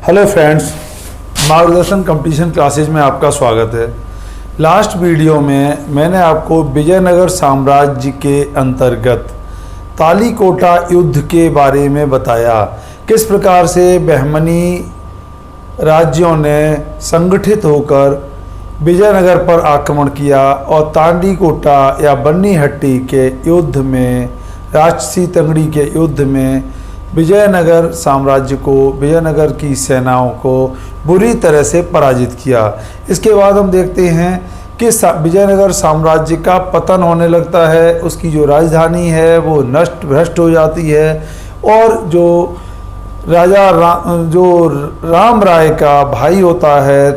Hello friends, मार्गदर्शन competition classes में आपका स्वागत है। लास्ट वीडियो में मैंने आपको विजयनगर साम्राज्य के अंतर्गत तालीकोटा युद्ध के बारे में बताया। किस प्रकार से बहमनी राज्यों ने संगठित होकर विजयनगर पर आक्रमण किया और तालीकोटा या बन्नीहट्टी के युद्ध में, राजसी तंगड़ी के युद्ध में विजयनगर साम्राज्य को, विजयनगर की सेनाओं को बुरी तरह से पराजित किया। इसके बाद हम देखते हैं कि विजयनगर साम्राज्य का पतन होने लगता है। उसकी जो राजधानी है वो नष्ट भ्रष्ट हो जाती है और जो राजा राम राय का भाई होता है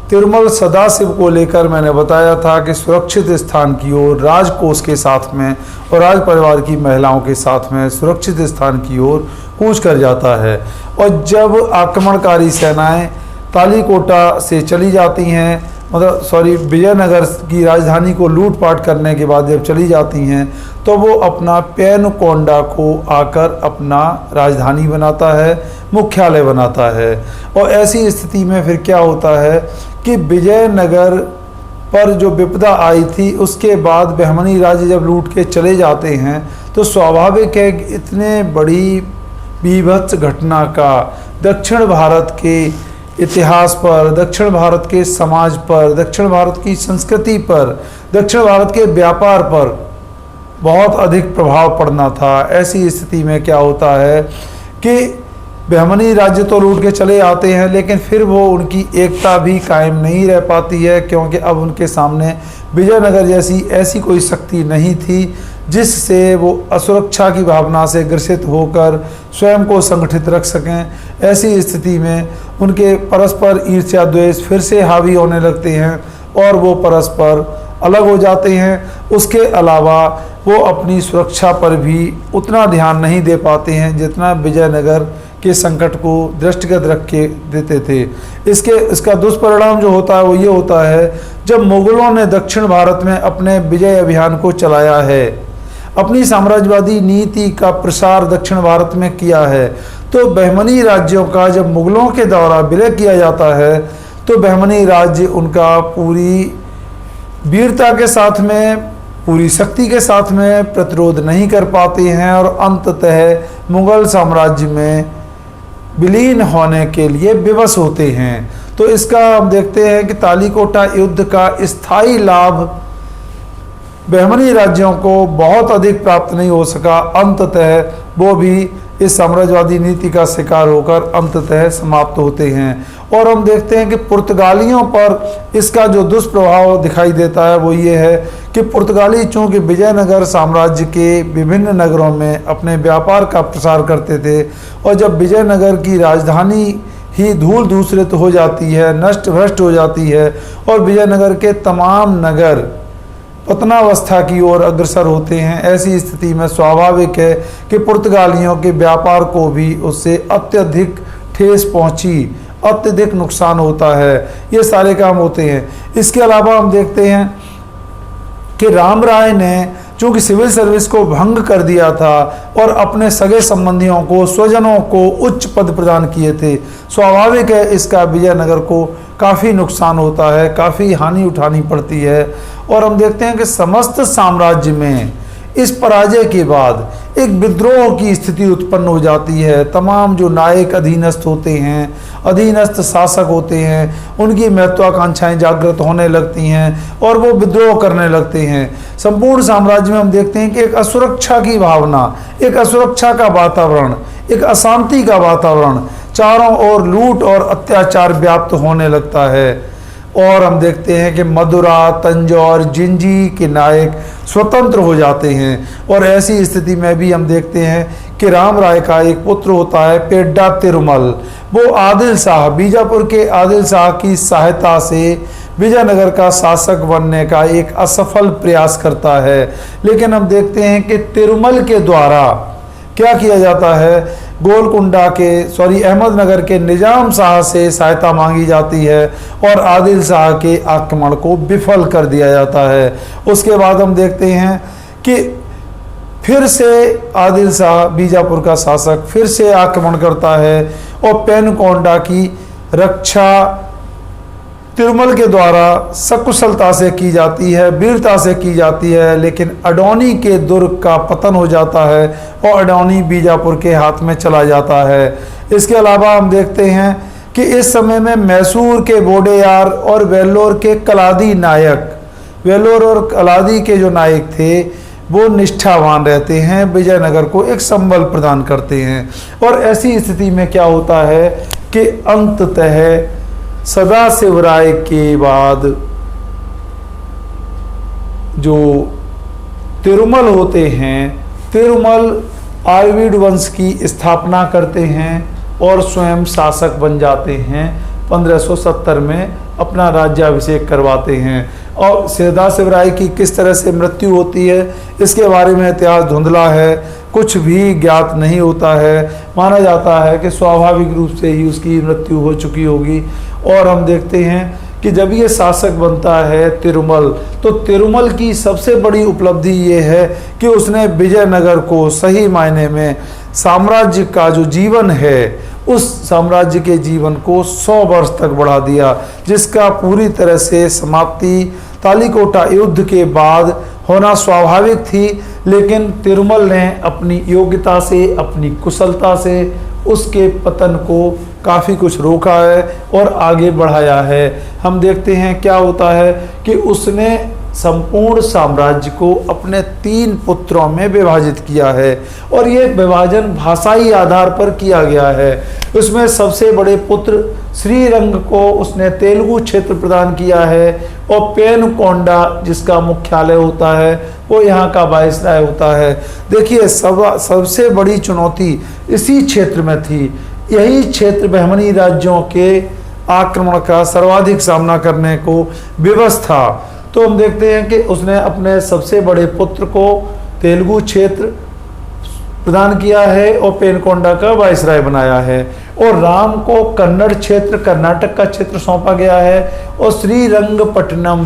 तिरुमल सदाशिव को लेकर मैंने बताया था कि सुरक्षित स्थान की ओर राजकोष के साथ में और राज परिवार की महिलाओं के साथ में सुरक्षित स्थान की ओर कूच कर जाता है। और जब आक्रमणकारी सेनाएं तालीकोटा से चली जाती हैं, विजयनगर की राजधानी को लूटपाट करने के बाद जब चली जाती हैं, तो वो अपना पेनुकोंडा को आकर अपना राजधानी बनाता है, मुख्यालय बनाता है। और ऐसी स्थिति में फिर क्या होता है कि विजयनगर पर जो विपदा आई थी उसके बाद बहमनी राज्य जब लूट के चले जाते हैं, तो स्वाभाविक है कि इतने बड़ी बीभत्स घटना का दक्षिण भारत के इतिहास पर, दक्षिण भारत के समाज पर, दक्षिण भारत की संस्कृति पर, दक्षिण भारत के व्यापार पर बहुत अधिक प्रभाव पड़ना था। ऐसी स्थिति में क्या होता है कि बहमनी राज्य तो लूट के चले आते हैं, लेकिन फिर वो उनकी एकता भी कायम नहीं रह पाती है, क्योंकि अब उनके सामने विजयनगर जैसी ऐसी कोई शक्ति नहीं थी जिससे वो असुरक्षा की भावना से ग्रसित होकर स्वयं को संगठित रख सकें। ऐसी स्थिति में उनके परस्पर ईर्ष्या द्वेष फिर से हावी होने लगते हैं और वो परस्पर अलग हो जाते हैं। उसके अलावा वो अपनी सुरक्षा पर भी उतना ध्यान नहीं दे पाते हैं जितना विजयनगर के संकट को दृष्टिगत रख के देते थे। इसका दुष्परिणाम जो होता है वो ये होता है, जब मुगलों ने दक्षिण भारत में अपने विजय अभियान को चलाया है, अपनी साम्राज्यवादी नीति का प्रसार दक्षिण भारत में किया है, तो बहमनी राज्यों का जब मुगलों के द्वारा विलय किया जाता है तो बहमनी राज्य उनका पूरी वीरता के साथ में, पूरी शक्ति के साथ में प्रतिरोध नहीं कर पाते हैं और अंततः मुगल साम्राज्य में विलीन होने के लिए विवश होते हैं। तो इसका हम देखते हैं कि तालीकोटा युद्ध का स्थायी लाभ बहमनी राज्यों को बहुत अधिक प्राप्त नहीं हो सका। अंततः वो भी इस साम्राज्यवादी नीति का शिकार होकर अंततः समाप्त होते हैं। और हम देखते हैं कि पुर्तगालियों पर इसका जो दुष्प्रभाव दिखाई देता है वो ये है कि पुर्तगाली चूँकि विजयनगर साम्राज्य के विभिन्न नगरों में अपने व्यापार का प्रसार करते थे, और जब विजयनगर की राजधानी ही धूल धूसरित हो जाती है, नष्ट भ्रष्ट हो जाती है और विजयनगर के तमाम नगर पतनावस्था की ओर अग्रसर होते हैं, ऐसी स्थिति में स्वाभाविक है कि पुर्तगालियों के व्यापार को भी उससे अत्यधिक ठेस पहुंची, अत्यधिक नुकसान होता है। ये सारे काम होते हैं। इसके अलावा हम देखते हैं कि राम राय ने चूँकि सिविल सर्विस को भंग कर दिया था और अपने सगे संबंधियों को, स्वजनों को उच्च पद प्रदान किए थे, स्वाभाविक है इसका विजयनगर को काफ़ी नुकसान होता है, काफ़ी हानि उठानी पड़ती है। और हम देखते हैं कि समस्त साम्राज्य में इस पराजय के बाद एक विद्रोह की स्थिति उत्पन्न हो जाती है। तमाम जो नायक अधीनस्थ होते हैं, अधीनस्थ शासक होते हैं, उनकी महत्वाकांक्षाएं जागृत होने लगती हैं और वो विद्रोह करने लगते हैं। संपूर्ण साम्राज्य में हम देखते हैं कि एक असुरक्षा की भावना, एक असुरक्षा का वातावरण, एक अशांति का वातावरण, चारों ओर लूट और अत्याचार व्याप्त होने लगता है। और हम देखते हैं कि मदुरा, तंजौर, जिंजी के नायक स्वतंत्र हो जाते हैं। और ऐसी स्थिति में भी हम देखते हैं कि राम राय का एक पुत्र होता है पेड्डा तिरुमल, वो आदिल शाह, बीजापुर के आदिल शाह की सहायता से विजयनगर का शासक बनने का एक असफल प्रयास करता है। लेकिन हम देखते हैं कि तिरुमल के द्वारा क्या किया जाता है, गोलकुंडा के अहमदनगर के निजाम शाह से सहायता मांगी जाती है और आदिल शाह के आक्रमण को विफल कर दिया जाता है। उसके बाद हम देखते हैं कि फिर से आदिल शाह बीजापुर का शासक फिर से आक्रमण करता है और पेनुकोंडा की रक्षा तिरुमल के द्वारा सकुशलता से की जाती है, वीरता से की जाती है, लेकिन अडौनी के दुर्ग का पतन हो जाता है और अडौनी बीजापुर के हाथ में चला जाता है। इसके अलावा हम देखते हैं कि इस समय में मैसूर के वोडेयार और वेल्लोर के कलादी नायक, वेल्लोर और कलादी के जो नायक थे वो निष्ठावान रहते हैं, विजयनगर को एक संबल प्रदान करते हैं। और ऐसी स्थिति में क्या होता है कि अंततः सदाशिवराय के बाद जो तिरुमल होते हैं, तिरुमल आर्यवीड वंश की स्थापना करते हैं और स्वयं शासक बन जाते हैं। 1570 में अपना राज्याभिषेक करवाते हैं। और सदाशिवराय की किस तरह से मृत्यु होती है इसके बारे में इतिहास धुंधला है, कुछ भी ज्ञात नहीं होता है। माना जाता है कि स्वाभाविक रूप से ही उसकी मृत्यु हो चुकी होगी। और हम देखते हैं कि जब ये शासक बनता है तिरुमल, तो तिरुमल की सबसे बड़ी उपलब्धि ये है कि उसने विजयनगर को सही मायने में साम्राज्य का जो जीवन है उस साम्राज्य के जीवन को 100 वर्ष तक बढ़ा दिया, जिसका पूरी तरह से समाप्ति तालीकोटा युद्ध के बाद होना स्वाभाविक थी। लेकिन तिरुमल ने अपनी योग्यता से, अपनी कुशलता से उसके पतन को काफ़ी कुछ रोका है और आगे बढ़ाया है। हम देखते हैं क्या होता है कि उसने संपूर्ण साम्राज्य को अपने 3 पुत्रों में विभाजित किया है और ये विभाजन भाषाई आधार पर किया गया है। उसमें सबसे बड़े पुत्र श्रीरंग को उसने तेलुगु क्षेत्र प्रदान किया है और पेनुकोंडा जिसका मुख्यालय होता है वो यहाँ का वायसराय होता है। देखिए सबसे बड़ी चुनौती इसी क्षेत्र में थी। यही क्षेत्र बहमनी राज्यों के आक्रमण का सर्वाधिक सामना करने को विवश था। तो हम देखते हैं कि उसने अपने सबसे बड़े पुत्र को तेलुगु क्षेत्र प्रदान किया है और पेनुकोंडा का वायसराय बनाया है और राम को कन्नड़ क्षेत्र, कर्नाटक का क्षेत्र सौंपा गया है और श्रीरंगपट्टनम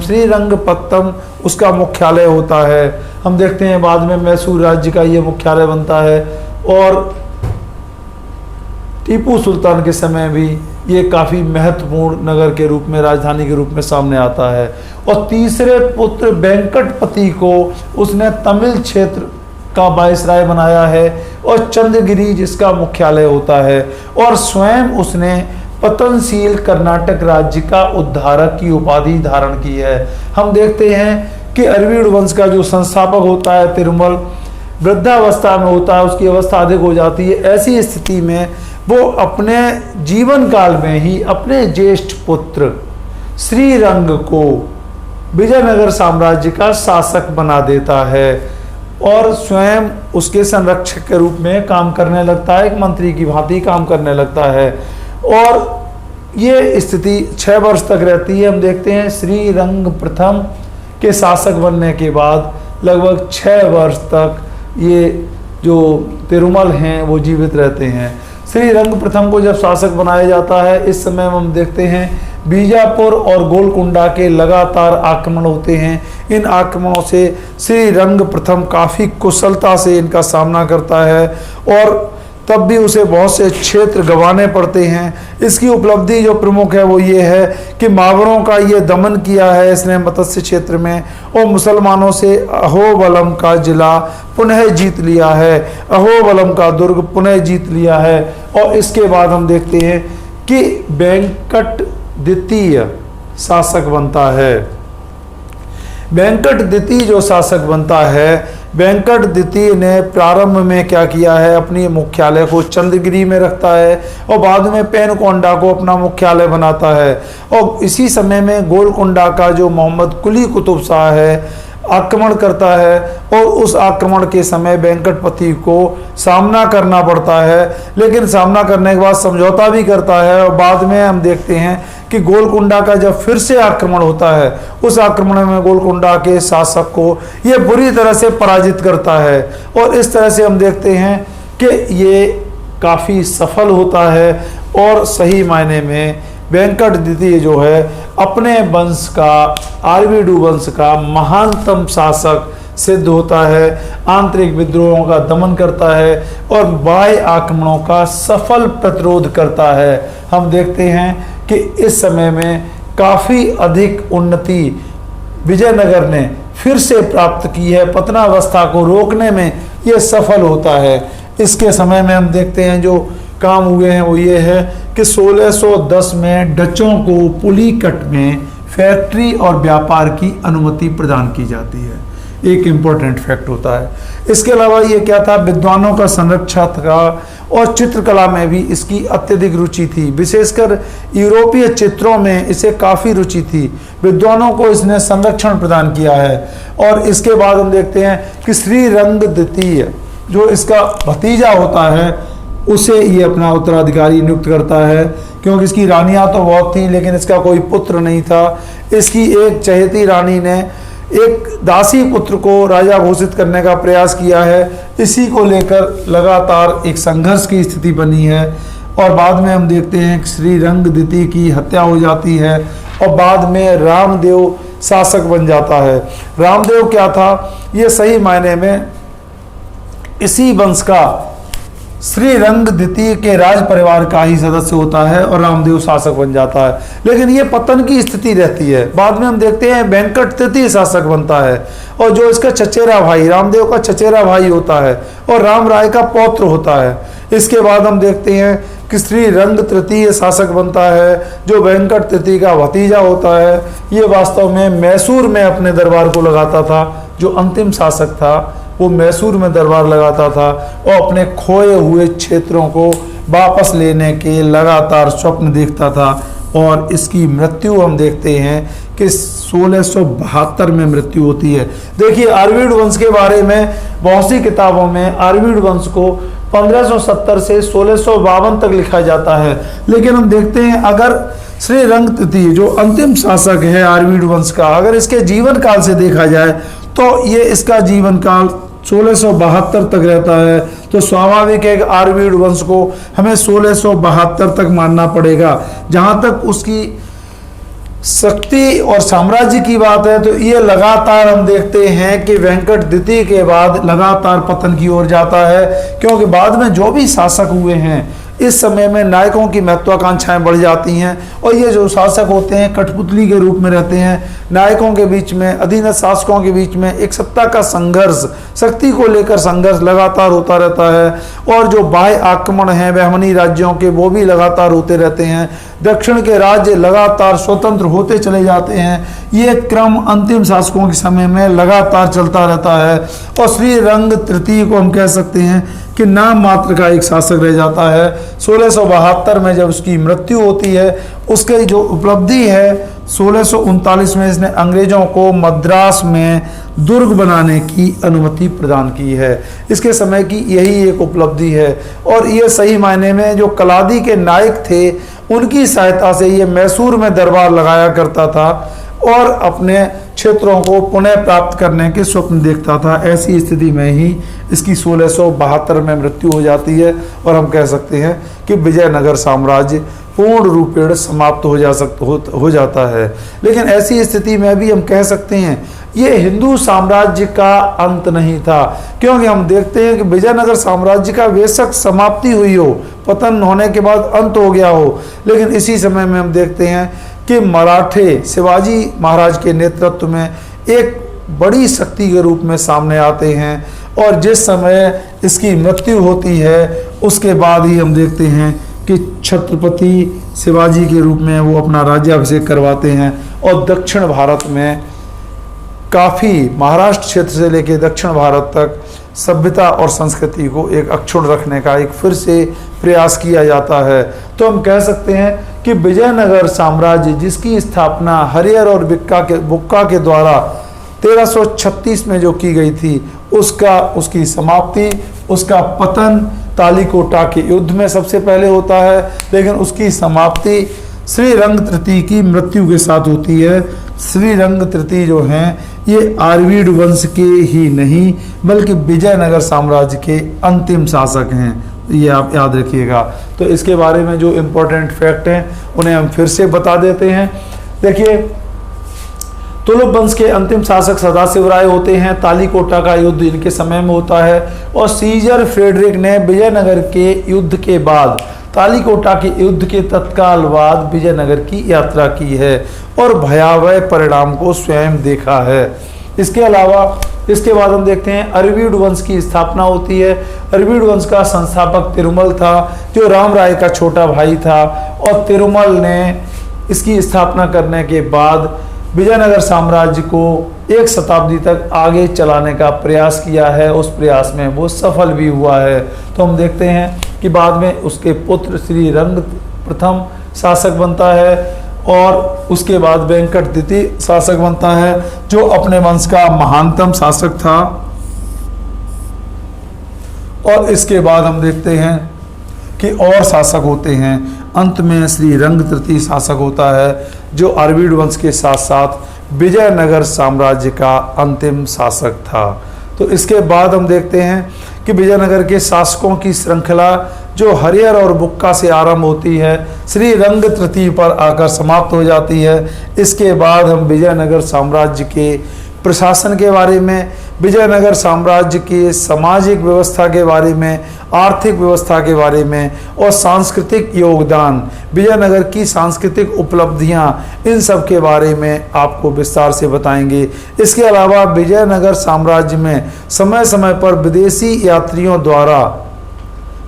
उसका मुख्यालय होता है। हम देखते हैं बाद में मैसूर राज्य का ये मुख्यालय बनता है और टीपू सुल्तान के समय भी ये काफ़ी महत्वपूर्ण नगर के रूप में, राजधानी के रूप में सामने आता है। और तीसरे पुत्र वेंकटपति को उसने तमिल क्षेत्र का वायसराय बनाया है और चंद्रगिरी जिसका मुख्यालय होता है और स्वयं उसने पतनशील कर्नाटक राज्य का उद्धारक की उपाधि धारण की है। हम देखते हैं कि अरविड़ वंश का जो संस्थापक होता है तिरुमल वृद्धावस्था में होता है, उसकी अवस्था अधिक हो जाती है। ऐसी स्थिति में वो अपने जीवन काल में ही अपने ज्येष्ठ पुत्र श्रीरंग को विजयनगर साम्राज्य का शासक बना देता है और स्वयं उसके संरक्षक के रूप में काम करने लगता है, एक मंत्री की भांति काम करने लगता है। और ये स्थिति 6 वर्ष तक रहती है। हम देखते हैं श्रीरंग प्रथम के शासक बनने के बाद लगभग 6 वर्ष तक ये जो तिरुमल हैं वो जीवित रहते हैं। श्रीरंग प्रथम को जब शासक बनाया जाता है इस समय हम देखते हैं बीजापुर और गोलकुंडा के लगातार आक्रमण होते हैं। इन आक्रमणों से श्रीरंग प्रथम काफ़ी कुशलता से इनका सामना करता है और तब भी उसे बहुत से क्षेत्र गंवाने पड़ते हैं। इसकी उपलब्धि जो प्रमुख है वो ये है कि मावरों का ये दमन किया है इसने मत्स्य क्षेत्र में और मुसलमानों से अहोबलम का जिला पुनः जीत लिया है, अहोबलम का दुर्ग पुनः जीत लिया है। और इसके बाद हम देखते हैं कि वेंकट द्वितीय शासक बनता है। वेंकट द्वितीय जो शासक बनता है, वेंकट द्वितीय ने प्रारंभ में क्या किया है, अपनी मुख्यालय को चंद्रगिरी में रखता है और बाद में पेनुकोंडा को अपना मुख्यालय बनाता है। और इसी समय में गोलकुंडा का जो मोहम्मद कुली कुतुब शाह है आक्रमण करता है और उस आक्रमण के समय वेंकटपति को सामना करना पड़ता है, लेकिन सामना करने के बाद समझौता भी करता है। और बाद में हम देखते हैं कि गोलकुंडा का जब फिर से आक्रमण होता है उस आक्रमण में गोलकुंडा के शासक को ये बुरी तरह से पराजित करता है और इस तरह से हम देखते हैं कि ये काफ़ी सफल होता है और सही मायने में वेंकट द्वितीय जो है अपने वंश का, आर्यवीडु वंश का महानतम शासक सिद्ध होता है, आंतरिक विद्रोहों का दमन करता है और बाह्य आक्रमणों का सफल प्रतिरोध करता है। हम देखते हैं कि इस समय में काफ़ी अधिक उन्नति विजयनगर ने फिर से प्राप्त की है, पतनावस्था को रोकने में ये सफल होता है। इसके समय में हम देखते हैं जो काम हुए हैं वो ये है कि 1610 में डचों को पुलिकट में फैक्ट्री और व्यापार की अनुमति प्रदान की जाती है, एक इम्पोर्टेंट फैक्ट होता है। इसके अलावा ये क्या था, विद्वानों का संरक्षण था और चित्रकला में भी इसकी अत्यधिक रुचि थी, विशेषकर यूरोपीय चित्रों में इसे काफ़ी रुचि थी। विद्वानों को इसने संरक्षण प्रदान किया है। और इसके बाद हम देखते हैं कि श्री रंग द्वितीय जो इसका भतीजा होता है उसे ये अपना उत्तराधिकारी नियुक्त करता है, क्योंकि इसकी रानियां तो बहुत थी लेकिन इसका कोई पुत्र नहीं था। इसकी एक चहेती रानी ने एक दासी पुत्र को राजा घोषित करने का प्रयास किया है। इसी को लेकर लगातार एक संघर्ष की स्थिति बनी है और बाद में हम देखते हैं कि श्री रंग द्वितीय की हत्या हो जाती है और बाद में रामदेव शासक बन जाता है। रामदेव क्या था, ये सही मायने में इसी वंश का श्री रंग द्वितीय के राज परिवार का ही सदस्य होता है और रामदेव शासक बन जाता है। लेकिन ये पतन की स्थिति रहती है। बाद में हम देखते हैं वेंकट तृतीय शासक बनता है और जो इसका चचेरा भाई, रामदेव का चचेरा भाई होता है और राम राय का पौत्र होता है। इसके बाद हम देखते हैं कि श्री रंग तृतीय शासक बनता है जो वेंकट तृतीय का भतीजा होता है। ये वास्तव में मैसूर में अपने दरबार को लगाता था। जो अंतिम शासक था वो मैसूर में दरबार लगाता था और अपने खोए हुए क्षेत्रों को वापस लेने के लगातार स्वप्न देखता था। और इसकी मृत्यु हम देखते हैं कि 1672 में मृत्यु होती है। देखिए आरवीड वंश के बारे में बहुत सी किताबों में आरवीड वंश को 1570 से 1652 तक लिखा जाता है, लेकिन हम देखते हैं अगर श्री रंग तृतीय जो अंतिम शासक है आरवीड वंश का, अगर इसके जीवन काल से देखा जाए तो ये इसका जीवन काल 1672 तक रहता है। तो स्वाभाविक है कि आरवीड वंश को हमें 1672 तक मानना पड़ेगा। जहाँ तक उसकी शक्ति और साम्राज्य की बात है तो ये लगातार हम देखते हैं कि वेंकट द्वितीय के बाद लगातार पतन की ओर जाता है, क्योंकि बाद में जो भी शासक हुए हैं इस समय में नायकों की महत्वाकांक्षाएं बढ़ जाती हैं और ये जो शासक होते हैं कठपुतली के रूप में रहते हैं। नायकों के बीच में, अधीनस्थ शासकों के बीच में एक सत्ता का संघर्ष, शक्ति को लेकर संघर्ष लगातार होता रहता है और जो बाह्य आक्रमण हैं बहमनी राज्यों के वो भी लगातार होते रहते हैं। दक्षिण के राज्य लगातार स्वतंत्र होते चले जाते हैं। ये क्रम अंतिम शासकों के समय में लगातार चलता रहता है और श्री रंग तृतीय को हम कह सकते हैं कि नाम मात्र का एक शासक रह जाता है। 1672 में जब उसकी मृत्यु होती है, उसकी जो उपलब्धि है 1639 में इसने अंग्रेजों को मद्रास में दुर्ग बनाने की अनुमति प्रदान की है। इसके समय की यही एक उपलब्धि है और ये सही मायने में जो कलादी के नायक थे उनकी सहायता से ये मैसूर में दरबार लगाया करता था और अपने क्षेत्रों को पुनः प्राप्त करने के स्वप्न देखता था। ऐसी स्थिति में ही इसकी 1672 में मृत्यु हो जाती है और हम कह सकते हैं कि विजयनगर साम्राज्य पूर्ण रूपेण समाप्त हो जाता है। लेकिन ऐसी स्थिति में भी हम कह सकते हैं ये हिंदू साम्राज्य का अंत नहीं था, क्योंकि हम देखते हैं कि विजयनगर साम्राज्य का बेशक समाप्ति हुई हो, पतन होने के बाद अंत हो गया हो, लेकिन इसी समय में हम देखते हैं कि मराठे शिवाजी महाराज के नेतृत्व में एक बड़ी शक्ति के रूप में सामने आते हैं और जिस समय इसकी मृत्यु होती है उसके बाद ही हम देखते हैं कि छत्रपति शिवाजी के रूप में वो अपना राज्याभिषेक करवाते हैं और दक्षिण भारत में काफ़ी महाराष्ट्र क्षेत्र से लेकर दक्षिण भारत तक सभ्यता और संस्कृति को एक अक्षुण्ण रखने का एक फिर से प्रयास किया जाता है। तो हम कह सकते हैं कि विजयनगर साम्राज्य जिसकी स्थापना हरिहर और बुक्का के द्वारा 1336 में जो की गई थी उसकी समाप्ति, उसका पतन तालीकोटा के युद्ध में सबसे पहले होता है, लेकिन उसकी समाप्ति श्री रंग तृतीय की मृत्यु के साथ होती है। श्री रंग तृतीय जो हैं ये आरवीड वंश के ही नहीं बल्कि विजयनगर साम्राज्य के अंतिम शासक हैं, ये आप याद रखिएगा। तो इसके बारे में जो इम्पोर्टेंट फैक्ट हैं उन्हें हम फिर से बता देते हैं। देखिए तुगलक वंश के अंतिम शासक सदाशिव राय होते हैं। तालीकोटा का युद्ध इनके समय में होता है और सीजर फ्रेडरिक ने विजयनगर के युद्ध के बाद, तालीकोटा के युद्ध के तत्काल बाद विजयनगर की यात्रा की है और भयावह परिणाम को स्वयं देखा है। इसके अलावा इसके बाद हम देखते हैं अरविड़ वंश की स्थापना होती है। अरविड़ वंश का संस्थापक तिरुमल था, जो राम राय का छोटा भाई था, और तिरुमल ने इसकी स्थापना करने के बाद विजयनगर साम्राज्य को एक शताब्दी तक आगे चलाने का प्रयास किया है। उस प्रयास में वो सफल भी हुआ है। तो हम देखते हैं कि बाद में उसके पुत्र श्री रंग प्रथम शासक बनता है और उसके बाद वेंकट द्वितीय शासक बनता है, जो अपने वंश का महानतम शासक था। और इसके बाद हम देखते हैं कि और शासक होते हैं। अंत में श्री रंग तृतीय शासक होता है, जो अरविड़ वंश के साथ साथ विजयनगर साम्राज्य का अंतिम शासक था। तो इसके बाद हम देखते हैं कि विजयनगर के शासकों की श्रृंखला जो हरिहर और बुक्का से आरंभ होती है, श्री रंग तृतीय पर आकर समाप्त हो जाती है। इसके बाद हम विजयनगर साम्राज्य के प्रशासन के बारे में, विजयनगर साम्राज्य की सामाजिक व्यवस्था के बारे में, आर्थिक व्यवस्था के बारे में और सांस्कृतिक योगदान, विजयनगर की सांस्कृतिक उपलब्धियां, इन सब के बारे में आपको विस्तार से बताएंगे। इसके अलावा विजयनगर साम्राज्य में समय समय पर विदेशी यात्रियों द्वारा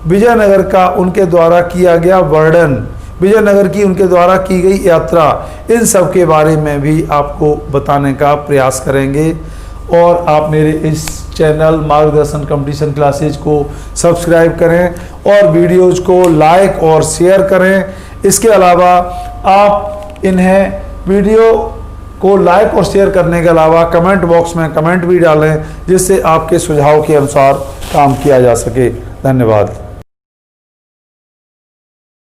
विजयनगर का उनके द्वारा किया गया वर्णन, विजयनगर की उनके द्वारा की गई यात्रा, इन सब के बारे में भी आपको बताने का प्रयास करेंगे। और आप मेरे इस चैनल मार्गदर्शन कंपटीशन क्लासेज को सब्सक्राइब करें और वीडियोज को लाइक और शेयर करें। इसके अलावा आप इन्हें वीडियो को लाइक और शेयर करने के अलावा कमेंट बॉक्स में कमेंट भी डालें, जिससे आपके सुझाव के अनुसार काम किया जा सके। धन्यवाद।